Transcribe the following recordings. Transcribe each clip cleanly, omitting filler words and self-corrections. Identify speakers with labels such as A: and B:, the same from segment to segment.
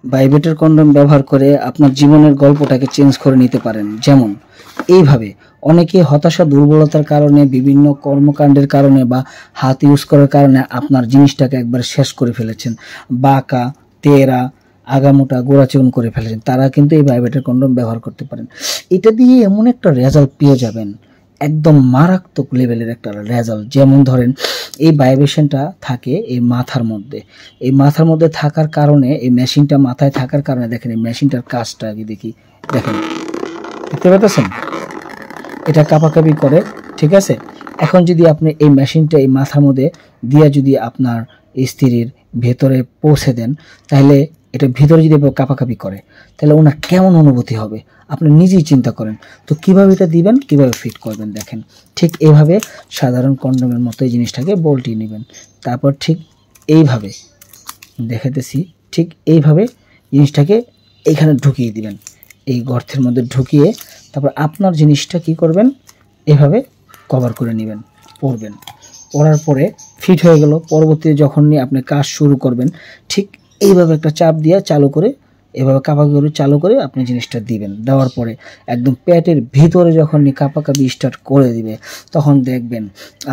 A: Vibrator condom ব্যবহার করে আপনার জীবনের গল্পটাকে চেঞ্জ করে নিতে পারেন। যেমন এইভাবে অনেকে হতাশা, দুর্বলতার কারণে, বিভিন্ন কর্মকাণ্ডের কারণে বা হাত ইউজ করার কারণে আপনার জিনিসটাকে একবার শেষ করে ফেলেছেন, বাঁকা, তেরা, আগামোটা, গোড়াচিকন করে ফেলেছেন। তারা কিন্তু এই ভাইব্রেটর কন্ডম ব্যবহার করতে পারেন। এটা দিয়ে এমন একটা রেজাল্ট পেয়ে যাবেন, একদম মারাত্মক লেভেলের একটা রেজাল্ট। যেমন ধরেন এই ভাইব্রেশনটা থাকে এই মাথার মধ্যে, এই মাথার মধ্যে থাকার কারণে, এই মেশিনটা মাথায় থাকার কারণে, দেখেন এই মেশিনটার কাজটা আগে দেখি, দেখেন দেখতে পাচ্ছেন এটা কাঁপাকাঁপি করে, ঠিক আছে। এখন যদি আপনি এই মেশিনটা এই মাথার মধ্যে দিয়ে যদি আপনার স্ত্রীর ভেতরে পৌঁছে দেন, তাহলে এটা ভিতরে যদি কাঁপাকাঁপি করে, তাহলে ওনার কেমন অনুভূতি হবে আপনি নিজেই চিন্তা করেন। তো কিভাবে এটা দিবেন, কিভাবে ফিট করবেন, দেখেন ঠিক এইভাবে সাধারণ কন্ডোমের মতো এই জিনিসটাকে বল্টিয়ে নেবেন। তারপর ঠিক এইভাবে দেখাতেছি, ঠিক এইভাবে জিনিসটাকে এইখানে ঢুকিয়ে দিবেন, এই গর্তের মধ্যে ঢুকিয়ে তারপর আপনার জিনিসটা কি করবেন, এভাবে কভার করে নেবেন, পরবেন। পরার পরে ফিট হয়ে গেল। পরবর্তীতে যখন নিয়ে আপনি কাজ শুরু করবেন, ঠিক এইভাবে একটা চাপ দিয়ে চালু করে, এভাবে কাঁপাকাঁপি চালু করে আপনি জিনিসটা দিবেন। দেওয়ার পরে একদম পেটের ভিতরে যখন কাঁপাকাঁপি স্টার্ট করে দিবে, তখন দেখবেন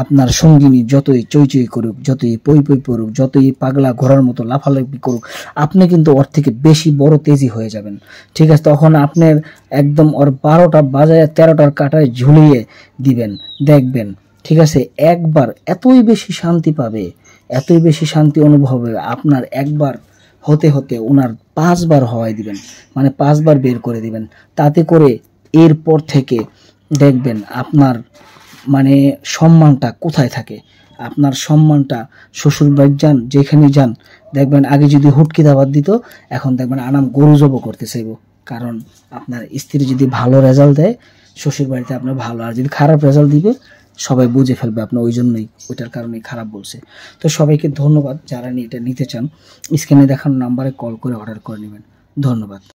A: আপনার সঙ্গিনী যতই চই করুক, যতই পই পই পড়ুক, যতই পাগলা ঘোড়ার মতো লাফালাফি করুক, আপনি কিন্তু ওর থেকে বেশি বড় তেজি হয়ে যাবেন, ঠিক আছে। তখন আপনার একদম ওর 12টা বাজায় 13টার কাটায় ঝুলিয়ে দিবেন, দেখবেন, ঠিক আছে। একবার এতই বেশি শান্তি পাবে, এতই বেশি শান্তি অনুভব হবে আপনার। একবার হতে হতে ওনার 5 বার হওয়াই দিবেন, মানে 5 বার বের করে দিবেন। তাতে করে এরপর থেকে দেখবেন আপনার মানে সম্মানটা কোথায় থাকে, আপনার সম্মানটা শ্বশুর বাড়ি যান, যেখানে যান, দেখবেন আগে যদি হুটকি দাবাত দিত, এখন দেখবেন আনাম গরু জব করতে চাইব। কারণ আপনার স্ত্রী যদি ভালো রেজাল্ট দেয়, শ্বশুর বাড়িতে আপনার ভালো, আর যদি খারাপ রেজাল্ট দিবে সবাই বুঝে ফেলবে আপনার ওই জন্যই, ওইটার কারণেই খারাপ বলছে। তো সবাইকে ধন্যবাদ যারা এটা নিতে চান, স্ক্রিনে দেখানো নাম্বারে কল করে অর্ডার করে নেবেন। ধন্যবাদ।